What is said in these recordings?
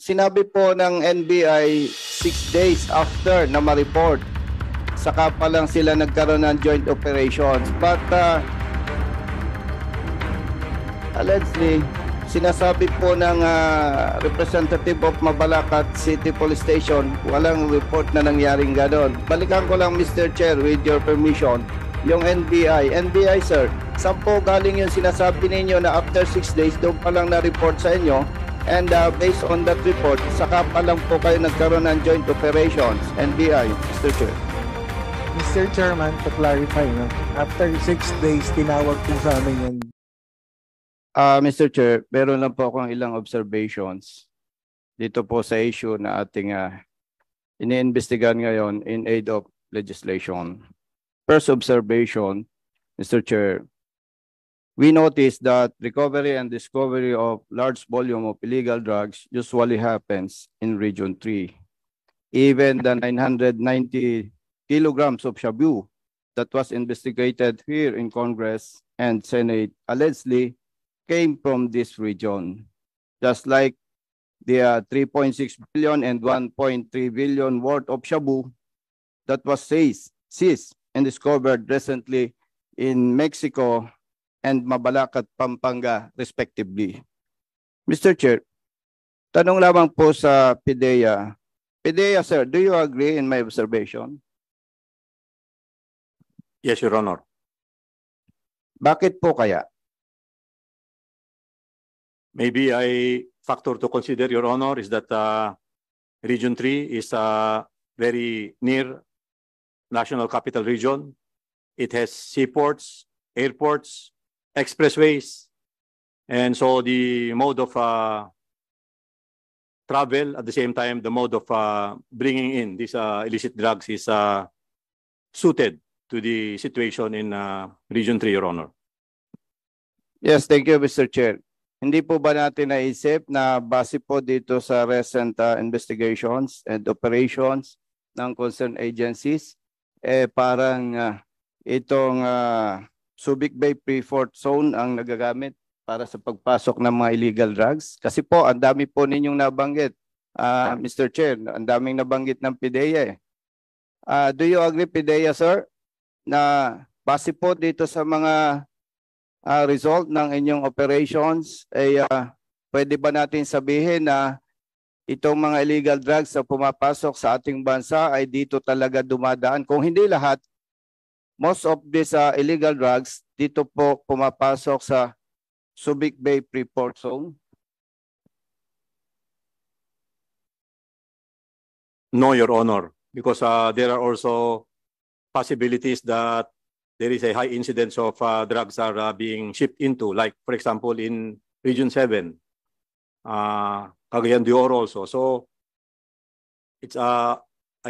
sinabi po ng NBI 6 days after na ma-report. Saka pa lang sila nagkaroon ng joint operations. But allegedly, sinasabi po ng representative of Mabalacat City Police Station, walang report na nangyaring ganon. Balikan ko lang, Mr. Chair, with your permission, yung NBI. NBI, sir, saan po galing yung sinasabi ninyo na after 6 days, doon pa lang na-report sa inyo? And based on that report, saka pa lang po kayo nagkaroon ng joint operations, NBI, Mr. Chair. Mr. Chairman, to clarify, no? After 6 days, tinawag po sa amin yung... Mr. Chair, meron lang po akong ilang observations dito po sa issue na ating iniimbestigahan ngayon in aid of legislation. First observation, Mr. Chair, we noticed that recovery and discovery of large volume of illegal drugs usually happens in Region 3. Even the 990 kilograms of shabu that was investigated here in Congress and Senate allegedly came from this region. Just like the 3.6 billion and 1.3 billion worth of shabu that was seized and discovered recently in Mexico and Mabalacat, Pampanga, respectively. Mr. Chair, tanong lamang po sa PIDEA. PIDEA, sir, do you agree in my observation? Yes, Your Honor. Bakit po kaya? Maybe a factor to consider, Your Honor, is that Region 3 is very near National Capital Region. It has seaports, airports, expressways, and so the mode of travel, at the same time, the mode of bringing in these illicit drugs is suited to the situation in Region 3, Your Honor. Yes, thank you, Mr. Chair. Hindi po ba natin naisip na base po dito sa recent investigations and operations ng concerned agencies, parang itong Subic Bay Pre-Fort Zone ang nagagamit para sa pagpasok ng mga illegal drugs? Kasi po, ang dami po ninyong nabanggit, Mr. Chair, ang daming nabanggit ng PIDEA. Do you agree, PIDEA, sir, na base po dito sa mga result ng inyong operations, pwede ba natin sabihin na itong mga illegal drugs na pumapasok sa ating bansa ay dito talaga dumadaan? Kung hindi lahat, most of these illegal drugs dito po pumapasok sa Subic Bay Pre-Port Zone? No, Your Honor, because there are also possibilities that there is a high incidence of drugs are being shipped into, like, for example, in Region 7, Cagayan de Oro also. So, it's I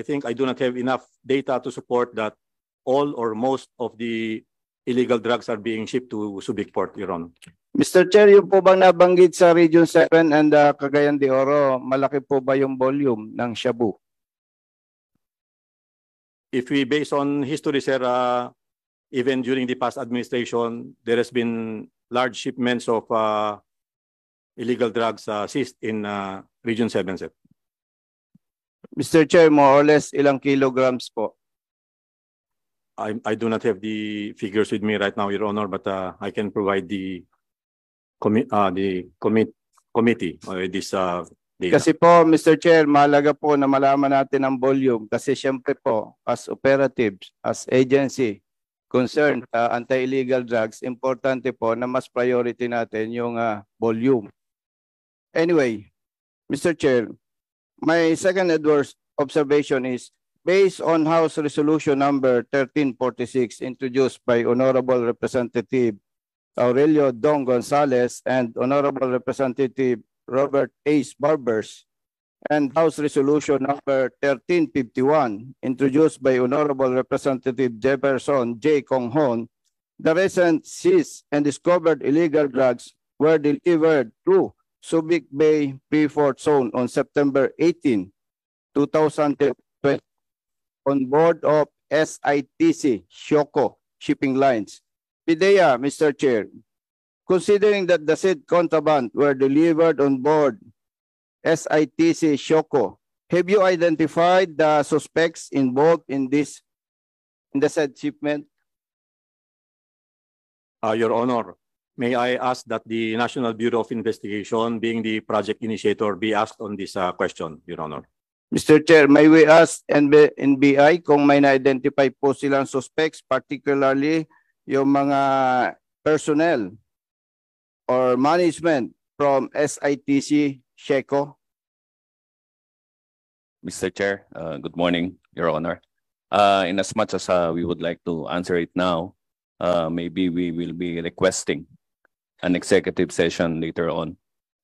think I do not have enough data to support that all or most of the illegal drugs are being shipped to Subic Port, Your Honor. Mr. Chair, yung po bang nabanggit sa Region 7 and Cagayan de Oro, malaki po ba yung volume ng shabu? If we base on history, sir, even during the past administration, there has been large shipments of illegal drugs seized in Region 7, sir. Mr. Chair, more or less ilang kilograms po? I do not have the figures with me right now, Your Honor, but I can provide the committee this data. Kasi po, Mr. Chair, mahalaga po na malaman natin ang volume kasi siyempre po, as operatives, as agency concerned anti-illegal drugs, importante po na mas priority natin yung volume. Anyway, Mr. Chair, my second observation is, based on House Resolution number 1346 introduced by Honorable Representative Aurelio Dong Gonzales and Honorable Representative Robert Ace Barbers, and House Resolution number 1351 introduced by Honorable Representative Jefferson J. Conghon, the recent seized and discovered illegal drugs were delivered through Subic Bay Pre-Fort Zone on September 18, 2020 on board of SITC Shoko Shipping Lines. PIDEA, Mr. Chair, considering that the said contraband were delivered on board SITC Shoko. Have you identified the suspects involved in the said shipment? Your Honor, may I ask that the National Bureau of Investigation, being the project initiator, be asked on this question, Your Honor. Mr. Chair, may we ask NBI kung may na-identify po silang suspects, particularly yung mga personnel or management from SITC Sheko? Mr. Chair, good morning, Your Honor. In as much as we would like to answer it now, maybe we will be requesting an executive session later on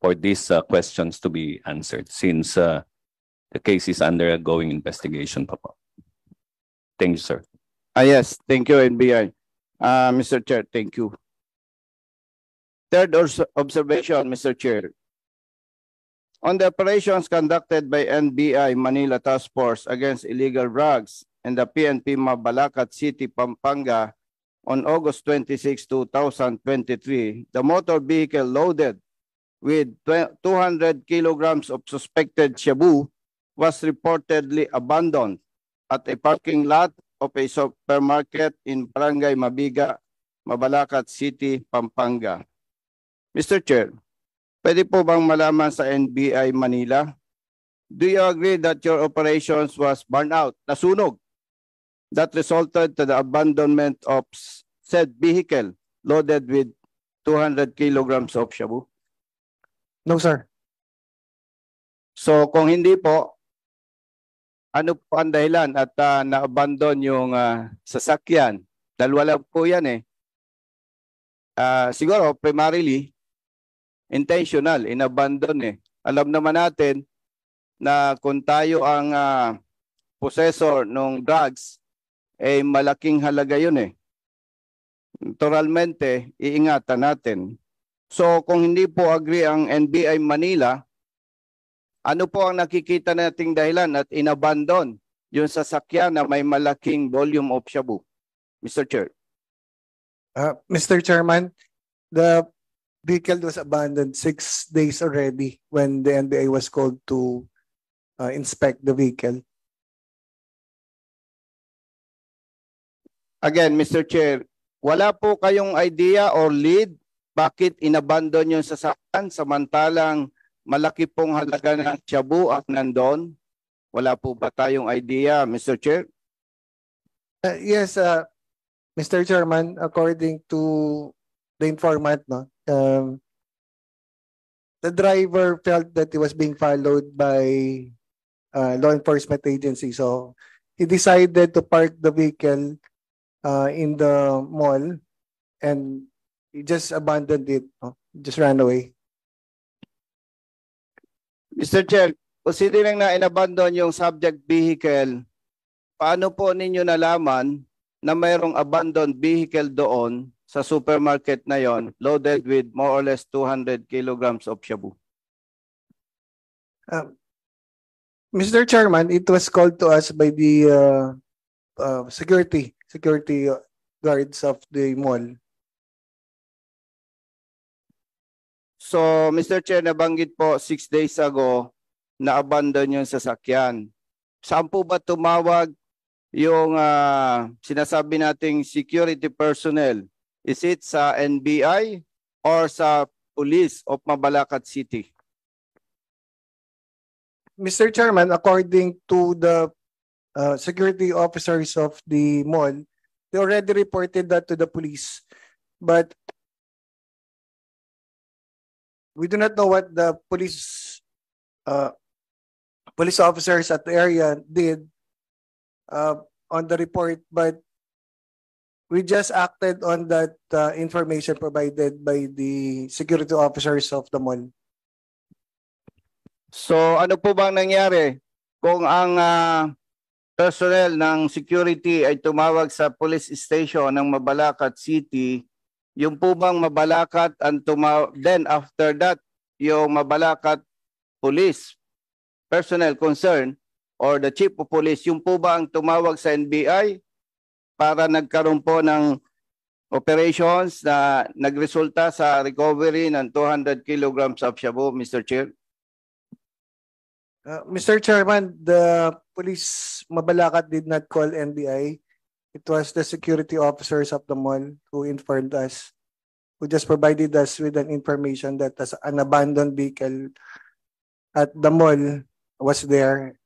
for these questions to be answered since the case is undergoing investigation. Papa. Thank you, sir. Yes, thank you, NBI. Mr. Chair, thank you. Third observation, Mr. Chair. On the operations conducted by NBI Manila Task Force against illegal drugs and the PNP Mabalacat City, Pampanga on August 26, 2023, the motor vehicle loaded with 200 kilograms of suspected shabu was reportedly abandoned at a parking lot of a supermarket in Barangay Mabiga, Mabalacat City, Pampanga. Mr. Chair, pwede po bang malaman sa NBI Manila? Do you agree that your operations was burned out, nasunog, that resulted to the abandonment of said vehicle loaded with 200 kilograms of shabu? No, sir. So kung hindi po, ano po ang dahilan at na-abandon yung sasakyan? Dalawa lang po yan eh. Siguro primarily, intentional, inabandon eh. Alam naman natin na kung tayo ang possessor ng drugs, eh malaking halaga yun eh. Naturalmente, iingatan natin. So kung hindi po agree ang NBI Manila, ano po ang nakikita nating dahilan at inabandon yung sasakyan na may malaking volume of shabu? Mr. Chair. Mr. Chairman, the vehicle was abandoned 6 days already when the NBI was called to inspect the vehicle. Again, Mr. Chair, wala po kayong idea or lead bakit inabandon yung sasakyan samantalang malaki pong halaga ng shabu ang nandun? Wala po ba tayong idea, Mr. Chair? Yes, Mr. Chairman, according to the informant, no, the driver felt that he was being followed by law enforcement agency. So he decided to park the vehicle in the mall and he just abandoned it, no? Just ran away. Mr. Chair, considering na inabandon yung subject vehicle, paano po ninyo nalaman na mayroong abandoned vehicle doon sa supermarket na yon loaded with more or less 200 kilograms of shabu? Mr. Chairman, it was called to us by the security guards of the mall. So, Mr. Chair, nabanggit po 6 days ago na abandon yung sasakyan. Saan po ba tumawag yung sinasabi nating security personnel? Is it sa NBI or sa police of Mabalacat City? Mr. Chairman, according to the security officers of the mall, they already reported that to the police. But we do not know what the police officers at the area did on the report, but we just acted on that information provided by the security officers of the mall. So ano po bang nangyari kung ang personnel ng security ay tumawag sa police station ng Mabalacat City, yung po bang Mabalacat ang then after that yung Mabalacat police personnel concerned or the chief of police, yung po ba ang tumawag sa NBI para nagkaroon po ng operations na nagresulta sa recovery ng 200 kilograms of shabu, Mr. Chair? Mr. Chairman, the police Mabalacat did not call NBI. It was the security officers of the mall who informed us, who just provided us with an information that an abandoned vehicle at the mall was there.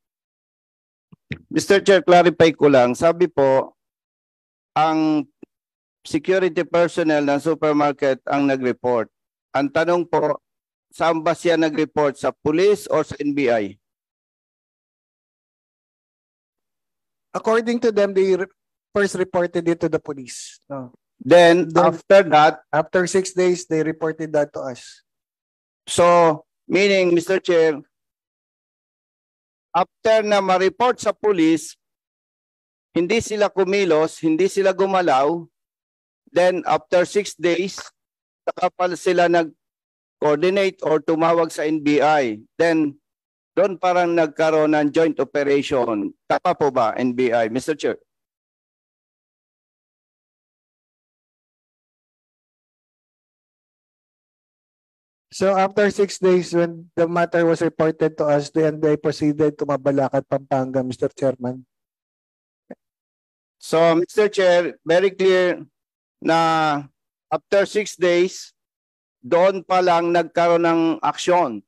Mr. Chair, clarify ko lang. Sabi po, ang security personnel ng supermarket ang nag-report. Ang tanong po, saan ba siya nag-report? Sa police or sa NBI? According to them, they first reported it to the police. No. Then, after that, After 6 days, they reported that to us. so, meaning, Mr. Chair, after na ma-report sa police, hindi sila kumilos, hindi sila gumalaw, then after 6 days, saka pala sila nag-coordinate or tumawag sa NBI. Then, doon parang nagkaroon ng joint operation. Tama po ba, NBI, Mr. Chair? So after 6 days, when the matter was reported to us, the NBI proceeded to Mabalacat, Pampanga, Mr. Chairman. So, Mr. Chair, very clear na after 6 days, doon pa lang nagkaroon ng aksyon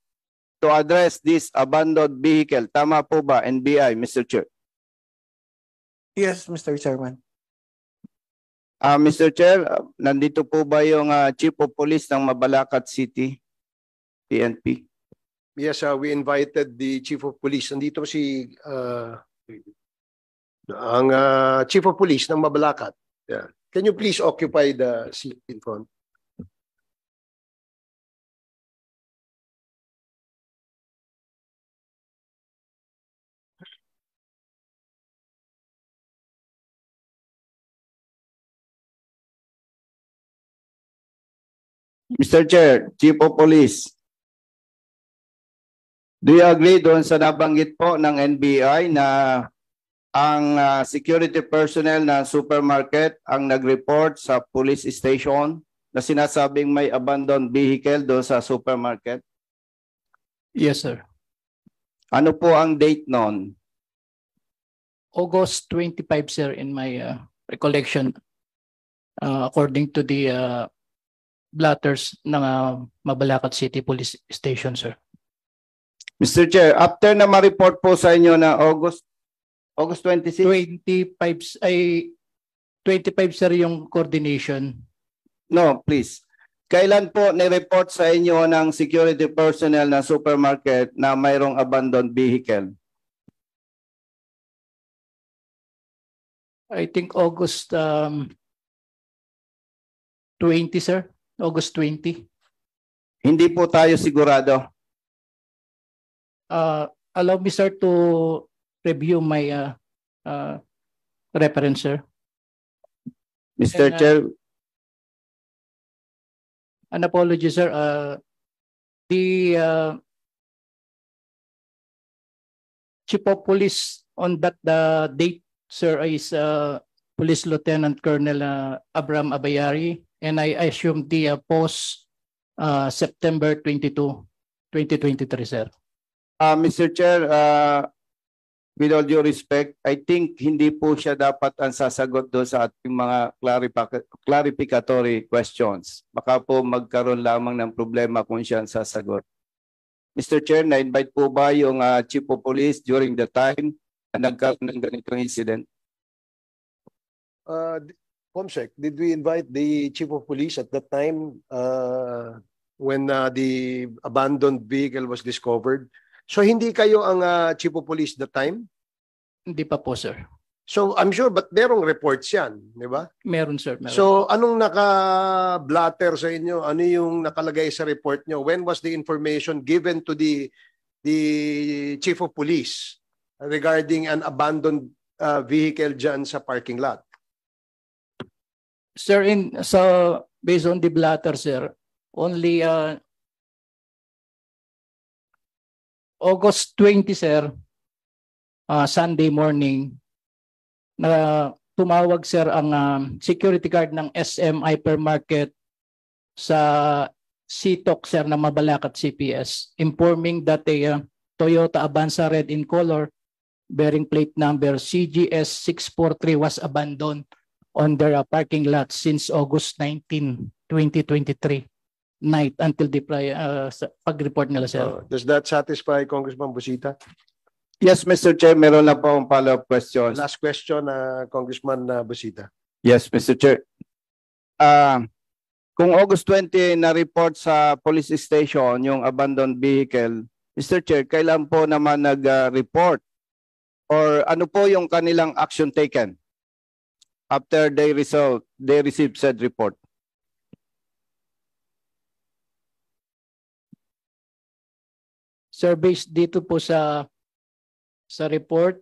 to address this abandoned vehicle. Tama po ba, NBI, Mr. Chair? Yes, Mr. Chairman. Mr. Chair, nandito po ba yung Chief of Police ng Mabalacat City, PNP? Yes, we invited the Chief of Police. Nandito si ang Chief of Police ng Mabalacat. Yeah. Can you please occupy the seat in front? Mr. Chair, Chief of Police, do you agree doon sa nabanggit po ng NBI na ang security personnel ng supermarket ang nag-report sa police station na sinasabing may abandoned vehicle doon sa supermarket? Yes, sir. Ano po ang date noon? August 25, sir, in my recollection, according to the blatters ng Mabalacat City Police Station, sir. Mr. Chair, after na ma-report po sa inyo na August 26? 25, sir, yung coordination. No, please. Kailan po ni-report sa inyo ng security personnel ng supermarket na mayroong abandoned vehicle? I think August 20, sir. August 20. Hindi po tayo sigurado. Allow me, sir, to review my reference, sir. Mr. And, Chair, an apology, sir. The Chief of Police on that date, sir, is Police Lieutenant Colonel Abraham Abayari, and I assume the post September 22, 2023, sir. Mr. Chair, with all due respect, I think hindi po siya dapat ang sasagot doon sa ating mga clarificatory questions. Baka po magkaroon lamang ng problema kung siya ang sasagot. Mr. Chair, na-invite po ba yung Chief of Police during the time na nagkaroon ng ganitong incident? Comsec, did we invite the Chief of Police at that time when the abandoned vehicle was discovered? So hindi kayo ang Chief of Police that time? Hindi pa po, sir. So I'm sure, but merong reports yan, di ba? Meron, sir. Meron. So anong naka-blatter sa inyo? Ano yung nakalagay sa report nyo? When was the information given to the Chief of Police regarding an abandoned vehicle dyan sa parking lot? Sir, based on the blatter, sir, only August 20, sir, Sunday morning, na tumawag, sir, ang security guard ng SM Hypermarket sa CTOC, sir, na Mabalacat CPS, informing that a Toyota Avanza red in color bearing plate number CGS 643 was abandoned on their parking lot since August 19, 2023 night until the pag-report nila, sir. Does that satisfy Congressman Busita? Yes, Mr. Chair, meron lang po akong follow-up questions. Last question, Congressman Busita. Yes, Mr. Chair. Kung August 20 na-report sa police station yung abandoned vehicle, Mr. Chair, kailan po naman nag-report? Or ano po yung kanilang action taken after they received said report? Sir, based dito po sa report,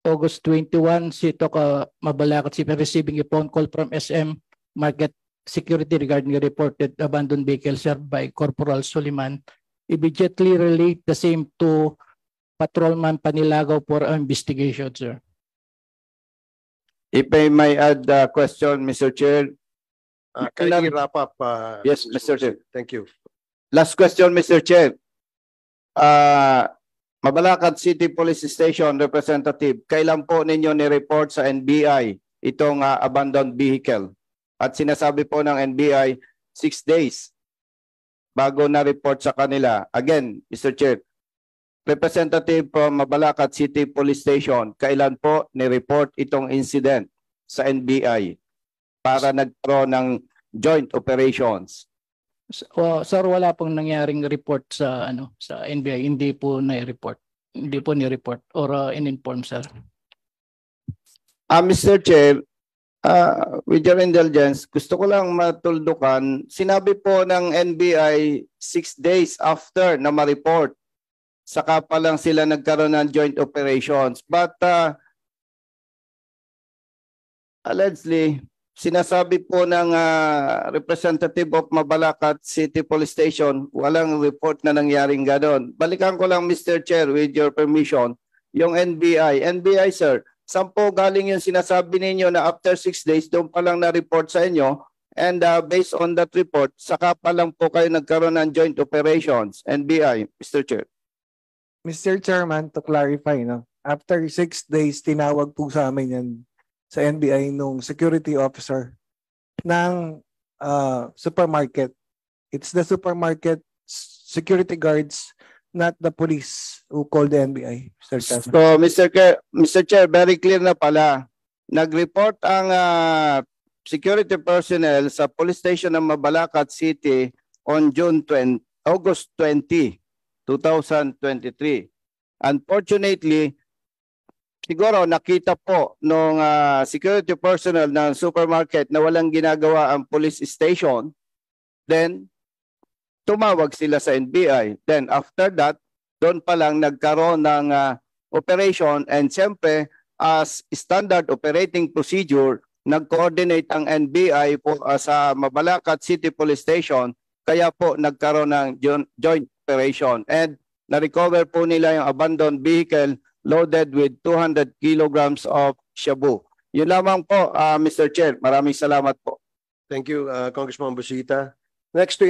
August 21, si Toka Mabalacat si receiving a phone call from SM Market Security regarding the reported abandoned vehicle served by Corporal Suliman. Immediately relate the same to Patrolman Panilagaw for investigation, sir. If I may add a question, Mr. Chair. Kindly wrap up. Yes, Mr. Chair. Thank you. Last question, Mr. Chair. Mabalacat City Police Station representative, kailan po ninyo ni-report sa NBI itong abandoned vehicle? At sinasabi po ng NBI 6 days bago na-report sa kanila. Again, Mr. Chair, representative from Mabalacat City Police Station, kailan po ni-report itong incident sa NBI para nagkaroon ng joint operations? Sir, wala pong nangyaring report sa sa NBI, hindi po na-report. Hindi po ni-report or in-inform, sir. Mr. Chair, with your indulgence, gusto ko lang matuldukan, sinabi po ng NBI 6 days after na ma-report, saka pa lang sila nagkaroon ng joint operations. But allegedly, sinasabi po ng representative of Mabalacat City Police Station, walang report na nangyaring gano'n. Balikan ko lang, Mr. Chair, with your permission, yung NBI. NBI, sir, saan po galing yung sinasabi ninyo na after 6 days, doon pa lang na-report sa inyo, and based on that report, saka pa lang po kayo nagkaroon ng joint operations, NBI, Mr. Chair. Mr. Chairman, to clarify, no? After 6 days, tinawag po sa amin yan sa NBI nung security officer ng supermarket. It's the supermarket security guards, not the police who called the NBI. So, Mr. Chair, very clear na pala. Nag-report ang security personnel sa police station ng Mabalacat City on August 20, 2023. Unfortunately, siguro nakita po nung security personnel ng supermarket na walang ginagawa ang police station, then tumawag sila sa NBI. Then after that, doon pa lang nagkaroon ng operation, and siyempre as standard operating procedure, nag-coordinate ang NBI po sa Mabalacat City Police Station, kaya po nagkaroon ng joint operation, and na-recover po nila yung abandoned vehicle loaded with 200 kilograms of shabu. Yun lamang po, Mr. Chair. Maraming salamat po. Thank you, Congressman Busita. Next to